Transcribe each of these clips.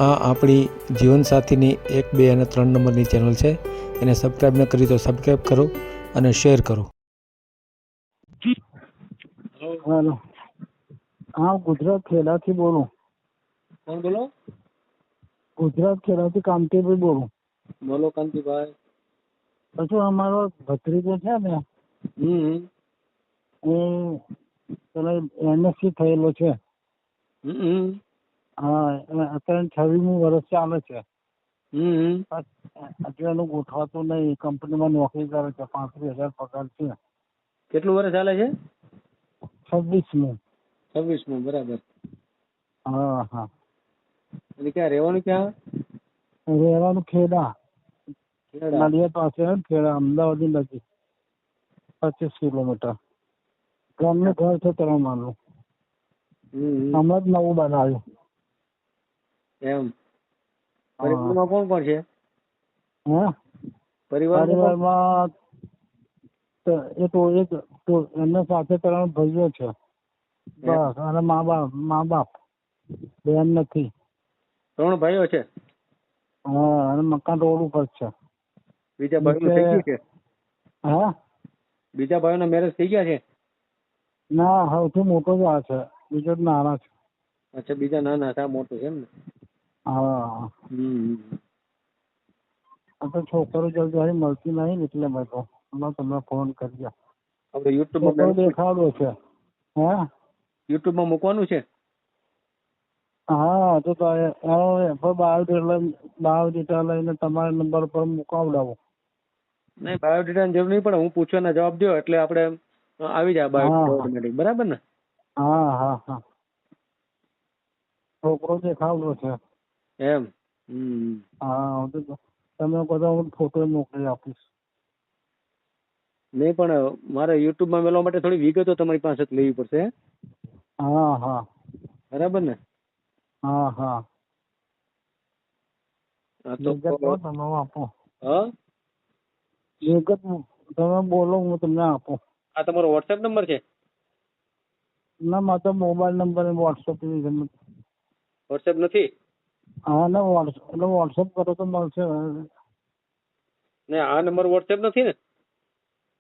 આ આપણી જીવનસાથીની 1, 2 અને 3 નંબરની ચેનલ છે. એને સબસ્ક્રાઈબ ન કરી તો સબસ્ક્રાઈબ કરો અને શેર કરો. હેલો. હા, ગુજરાત ખેડાથી બોલું. કોણ બોલો? ગુજરાત ખેડાથી કાંતિભાઈ બોલું. બોલો કાંતિભાઈ. પછી અમારો ભત્રીજો છે ને એ પેલા એમએસસી થયેલો છે. હા, અત્યારે 26મું વર્ષ ચાલે છે. અત્યારે ગોઠવાતું નહીં. કંપનીમાં નોકરી કરે છે. 35,000 પગાર છે. કેટલું વર્ષ ચાલે છે? 26મું. 26મું, બરાબર. હા હા. એટલે ક્યાં રહેવાનું ક્યાં? રહેવાનું ખેડા. ખેડા. નડિયાદ પાસે ને ખેડા, અમદાવાદની નજીક 25 કિલોમીટર. ગામનું ઘર છે તળાવનું. હમણાં જ નવું બનાવ્યું. એમ. પરિવારમાં કોણ કોણ છે? હા, પરિવારમાં એમના સાથે 3 ભાઈઓ છે બસ. અને મા બાપ બેન નથી. 3 ભાઈઓ છે? હા, અને મકાન રોડ ઉપર છે. બીજા ભાઈઓ થઈ ગયા છે? હા, બીજા ભાઈઓના મેરેજ થઈ ગયા છે? ના, સૌથી મોટો જ આ છે. બીજો જ નાના છે. અચ્છા, બીજા નાના છે, મોટું છે એમ ને? હા. તો છોકરો જલ્દી મળતી નહીં ને એટલે મેં તો તમને ફોન કર્યા. આપણે છોકરો યુટ્યુબમાં દેખાડો છે. હા, યુટ્યુબમાં મૂકવાનું છે? હા, તો બાયોડેટા લઈને તમારા નંબર પર મુકાવડાવો. નહીં, બાયોડેટાની જરૂર નહીં પડે. હું પૂછવાના જવાબ દો એટલે આપણે આવી જાય બાયોડેટા ઓટોમેટિક, બરાબર ને? હા હા હા. છોકરો દેખાડો છે એમ. હા, તમે બધા હું ફોટો મોકલી આપીશ. નહીં, પણ મારે યુટ્યુબમાં મેળવવા માટે થોડી વિગતો તમારી પાસે લેવી પડશે. હા હા. બરાબર ને? હા હા. તમે આપો. હા, વિગત તમે બોલો, હું તમને આપું. આ તમારો વોટ્સએપ નંબર છે? ના, મારો મોબાઈલ નંબર વોટ્સઅપ ની. વોટ્સએપ નથી? હા, ને વોટ્સઅપ કરો તો મળશે. ને આ નંબર વોટ્સએપ નથી ને?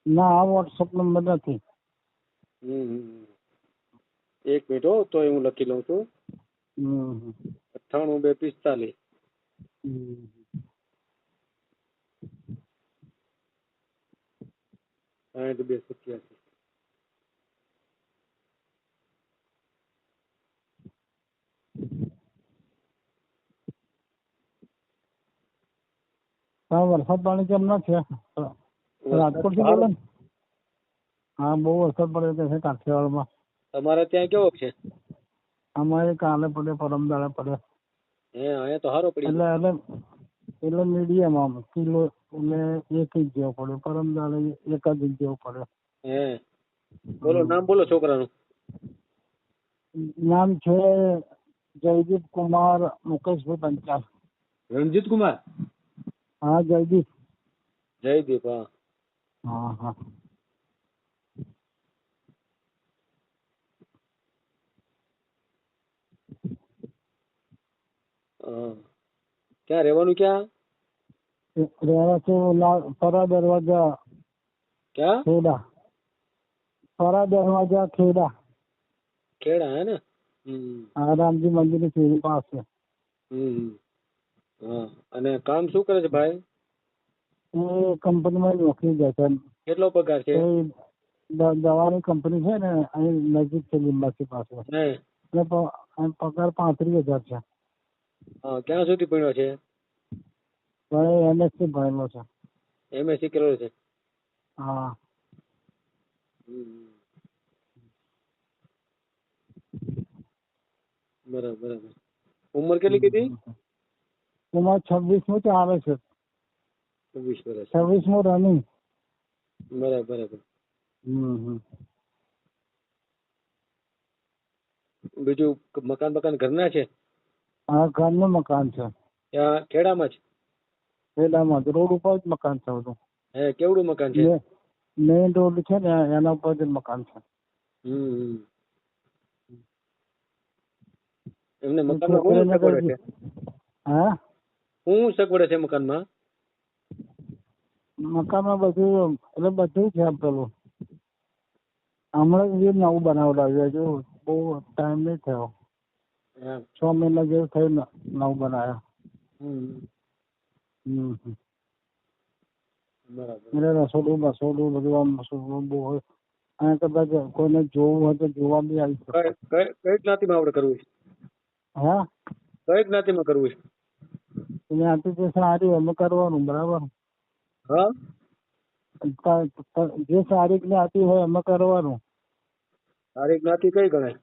ના, આ વોટ્સઅપ નંબર નથી. એક મિનિટ હો, તો હું લખી લઉં છું. 98 2 45 62 87. વરસાદ પાણી કેમના છે? રાજકોટ થી બોલો ને? હા, બહુ વરસાદ પડે છે કાઠિયાવાડમાં. તમારે ત્યાં કેવો છે? અમારે કાલે પડે, પરમ દાડે પડે. અહીંયા તો સારો પડી. એટલે મીડિયમ આમ કિલો એટલે 1 ઇંચ જેવો પડે. પરમ દાડે 1 જ ઇંચ જેવો પડે. બોલો, નામ બોલો છોકરાનું. નામ છે જયદીપ કુમાર મુકેશભાઈ પંચાલ. રણજીત કુમાર? હા, જયદીપ. જયદીપ. હા હા હા. ક્યાં રહેવાનું? ક્યાં રહેવા છે? ફરા દરવાજા ક્યાં? ખેડા. ફરા દરવાજા ખેડા. ખેડા હે ને? હા, રામજી મંદિર ની સીડી પાસે. હા, અને કામ શું કરે છે ભાઈ? એ કંપનીમાં નોકરી જાય છે. કેટલો પગાર છે? દવાની કંપની છે ને, અહીં નજીક છે, લીંબાસી પાસે. પગાર 35,000 છે. ક્યાં સુધી ભણ્યો છે? એમએસસી ભણેલો છે. એમએસસી કરેલો છે? હા. બરાબર બરાબર. ઉંમર કેટલી કીધી? ઉંમર 26મું ચાલે છે. 26 વર્ષ. 26મું રનિંગ. બરાબર બરાબર. બીજું મકાન ઘરના છે? હા, ઘરનું મકાન છે. ત્યાં ખેડામાં જ? ખેડામાં રોડ ઉપર જ મકાન છે બધું. કેવડું મકાન છે? મેઇન રોડ છે ને એના ઉપર જ મકાન છે. એમને મકાનમાં કોનો ઝઘડો છે? હા શું સગવડ છે મકાનમાં? મકાનમાં બધું એટલે બધું છે પેલું. હમણાં જે નવું બનાવડાવ્યું હજુ બહુ ટાઈમ નહીં થયો. એમ. 6 મહિના જેવું થયું નવું બનાવ્યા. હમ. હમ. બરાબર. એટલે રસોડું બધું આમ રસોડું બહુ હોય. અને કદાચ કોઈને જોવું હોય તો જોવા બી આવી શકે. કઈ જ્ઞાતિમાં આપણે કરવું છે? હા કઈ જ્ઞાતિમાં કરવું છે? ત્યાંથી જે સારી અમે કરવાનું બરાબર. હા. જે સારી જ્ઞાતિ હોય એમાં કરવાનું. તારી જ્ઞાતિ કઈ ગણાય?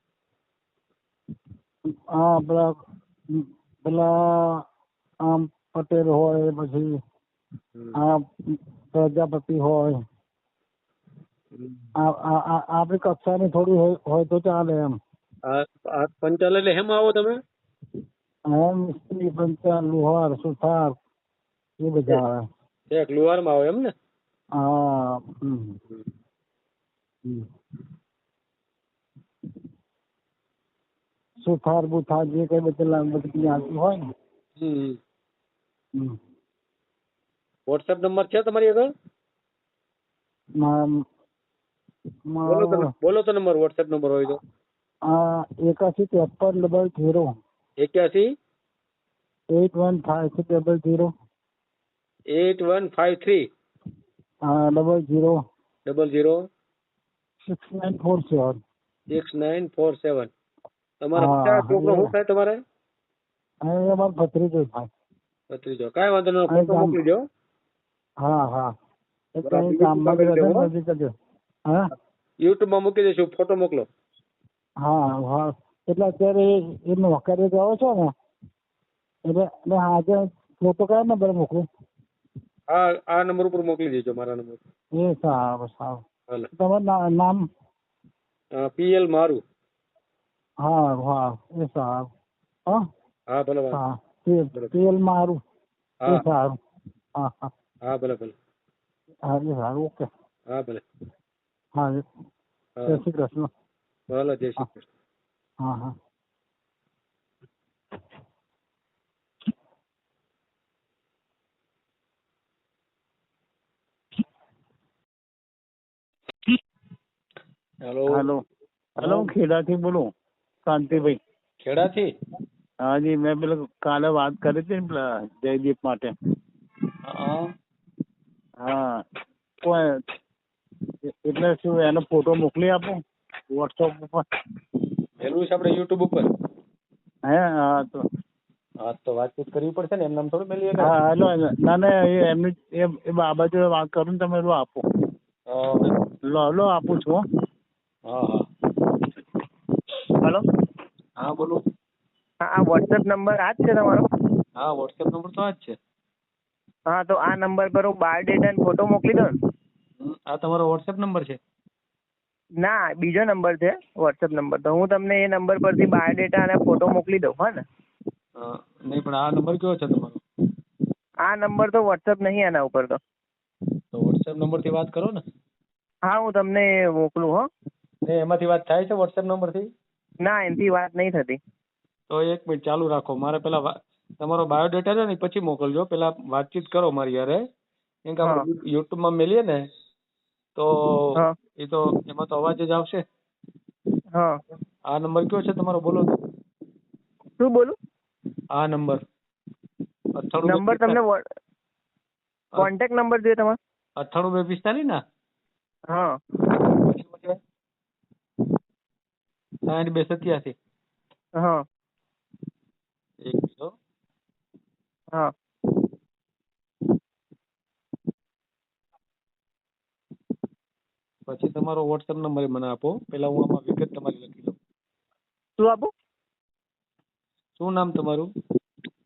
હા પેલા આમ પટેલ હોય, પછી આ પ્રજાપતિ હોય. આપણી કક્ષાની થોડી હોય તો ચાલે એમ. આ પંચાલ એટલે હેમાં આવો તમે? મિસ્ત્રી, પંચાલ, લુહાર, સુથાર એ બધા આવે. એક લુહારમાં આવો એમ ને? હા. સુથાર બુથાર જે કઈ બધી જ્ઞાતિ હોય ને. વોટ્સએપ નંબર છે તમારી આગળ? બોલો તો નંબર, વોટ્સએપ નંબર હોય તો. 815300 81 815300 8153 00 00 6947. 6947. તમારા છોકરો શું થાય તમારે? અમારો ભત્રીજો થાય. ભત્રીજો. કાંઈ વાંધો નહીં, ફોટો મોકલી દો. હા ગામમાં યુટ્યુબ માં મૂકી દઈશું, ફોટો મોકલો. હા એટલે અત્યારે એ નોકરી ગયો છો ને એટલે આજે ફોટો કયા નંબર મોકલું? આ નંબર ઉપર મોકલી દેજો, મારા નંબર. એ સારું. તમારું નામ? PL મારું. હા એ સારું. હા ભલે. PL મારું. એ સારું. હા ભલે. હા એ સારું. ઓકે. હા ભલે. હા જય શ્રી કૃષ્ણ. ભલે, જય શ્રી કૃષ્ણ. હા. હેલો. હું ખેડાથી બોલું, શાંતિભાઈ. ખેડાથી? હાજી, મેં પેલા કાલે વાત કરી હતી ને પેલા જયદીપ માટે. હા એટલે શું એનો ફોટો મોકલી આપું વોટ્સઅપ ઉપર? પેલું છે આપણે યુટ્યુબ ઉપર. હા તો વાતચીત કરવી પડશે ને, એમ નામ થોડું મેળવીએ. હા હેલો. ના એમની એ બાબતે વાત કરું ને, તમે આપો. લો આપું છું. હા. હેલો. હા બોલો. આ વોટ્સએપ નંબર આ જ છે તમારો? હા, વોટ્સએપ નંબર તો આ જ છે. હા, તો આ નંબર પર હું બાયોડેટા અને ફોટો મોકલી દઉં ને? આ તમારો વોટ્સએપ નંબર છે? ના, બીજો નંબર છે વોટ્સએપ નંબર. તો હું તમને એ નંબર પરથી બાયોડેટા અને ફોટો મોકલી દઉં, હા ને? નહીં, પણ આ નંબર કયો છે તમારો? આ નંબર તો વોટ્સએપ નહીં આના ઉપર તો. વોટ્સએપ નંબર થી વાત કરો ને. હા, હું તમને મોકલું. હો, એમાંથી વાત થાય છે વોટ્સએપ નંબર થી? ના, એનાથી વાત નહીં થતી. તો એક મિનિટ ચાલુ રાખો, મારે પેલા તમારો બાયોડેટા છે ને પછી મોકલજો. પેલા વાતચીત કરો મારી યારે. કેમ કે આપણે યુટ્યુબ માં મેલીએ ને તો એ તો એમાં તો અવાજ જ આવશે. આ નંબર કયો છે તમારો? બોલો. શું બોલું? આ નંબર તમને કોન્ટેક્ટ નંબર જોઈએ તમારો? 98 245 ને? હા. 60 287. હા. એક મિનિટ. હા. પછી તમારો વોટ્સએપ નંબર મને આપો. પેલા હું આમાં વિગત તમારી લખી દઉં. શું આપું? શું નામ તમારું?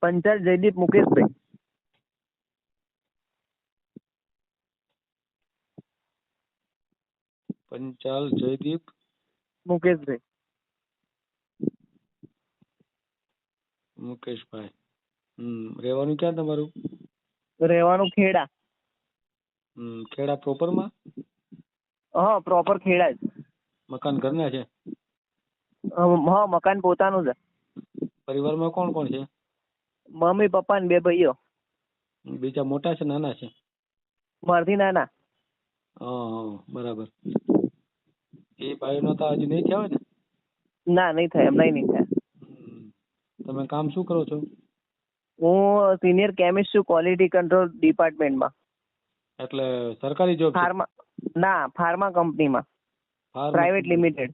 પંચાલ જયદીપ મુકેશભાઈ. પંચાલ જયદીપ મુકેશભાઈ. મુકેશભાઈ. રહેવાનું ક્યાં તમારું? રહેવાનું ખેડા. ખેડા પ્રોપર માં? હા, પ્રોપર ખેડા જ. મકાન ઘરના છે? હા, મકાન પોતાનું છે. પરિવારમાં કોણ કોણ છે? મમ્મી પપ્પા ને 2 ભાઈઓ. બીજા મોટા છે નાના છે? મારથી નાના. હા બરાબર. એ ભાઈનો તો હજી નહીં થયા હોય ને? ના, નહીં થાય, એમનાય નહીં થાય. હમ. તમે કામ શું કરો છો? હું સિનિયર કેમિસ્ટ છું, ક્વોલિટી કંટ્રોલ ડિપાર્ટમેન્ટમાં. એટલે સરકારી જોબ? ફાર્મા કંપનીમાં, પ્રાઇવેટ લિમિટેડ.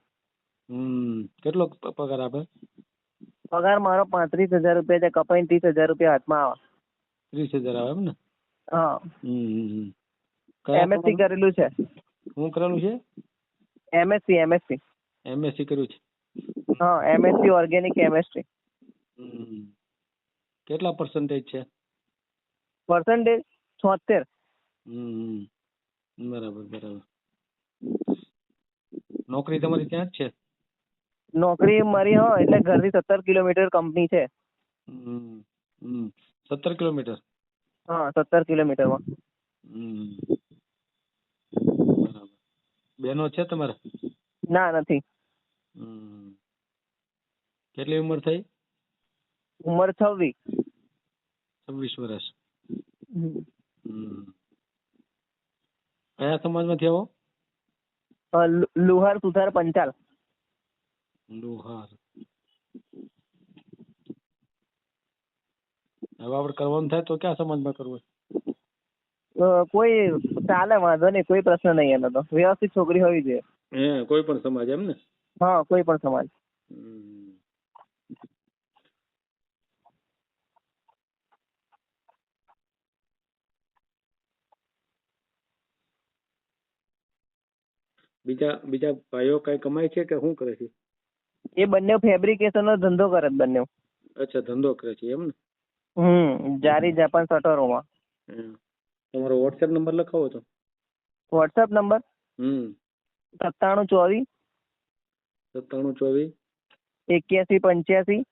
કેટલો પગાર આપે? પગાર મારો 35,000 રૂપિયા છે, કપાઈને 30,000 રૂપિયા હાથમાં આવે. 30,000 આવે એમ ને? હા. કયા MSc કરેલું છે. શું કરેલું છે? MSc કર્યું છે? હા, MSc ઓર્ગેનિક કેમેસ્ટ્રી. કેટલા પર્સન્ટેજ છે? પર્સન્ટેજ 76. બરાબર. નોકરી તમારી ત્યાં જ છે? નોકરી મારી, હા, એટલે ઘરથી 17 કિલોમીટર કંપની છે. 17 કિલોમીટર? હા, 17 કિલોમીટરમાં. બરાબર. બેનો છે તમારે? ના, નથી. કેટલી ઉંમર થઈ? ઉંમર 26. 26 વર્ષ. કયા સમાજમાંથી આવો? લુહાર સુથાર પંચાલ. લુહાર. હવે આપણે કરવાનું થાય તો કયા સમાજમાં કરવું? કોઈ ચાલે, વાંધો નહીં, કોઈ પ્રશ્ન નહીં. એનો તો વ્યવસ્થિત છોકરી હોવી જોઈએ. કોઈ પણ સમાજ એમ ને? હા, કોઈ પણ સમાજ. બીજા ભાઈઓ કઈ કમાય છે કે શું કરે છે? એ બંને ફેબ્રિકેશન નો ધંધો કરે છે બંને. અચ્છા, ધંધો કરે છે એમ ને? જારી જાપાન શટરોમાં. તમારો વોટ્સએપ નંબર લખાવો તો. WhatsApp number 9724 9724 8185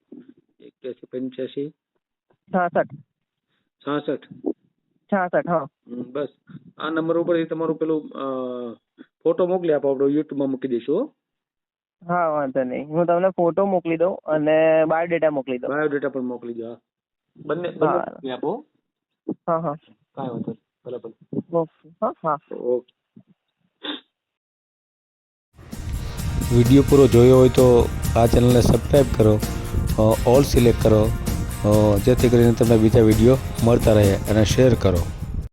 8185 66. 66. હા. બસ આ નંબર ઉપર તમારું પેલું ફોટો મોકલી આપો, આપણે યુટ્યુબમાં મૂકી દઈશું. હા, વાંધો નહીં. હું તમને ફોટો મોકલી દઉં અને બાયોડેટા મોકલી દઉં. બાયોડેટા પણ મોકલી દો. હા, બંને મોકલી આપો. હા. કાંઈ વાંધો નહીં. બરાબર. ઓકે. હા. ઓકે. વિડીયો પૂરો જોયો હોય તો આ ચેનલને સબસ્ક્રાઈબ કરો, ઓલ સિલેક્ટ કરો, જેથી કરીને તમને બીજા વિડીયો મળતા રહે, અને શેર કરો.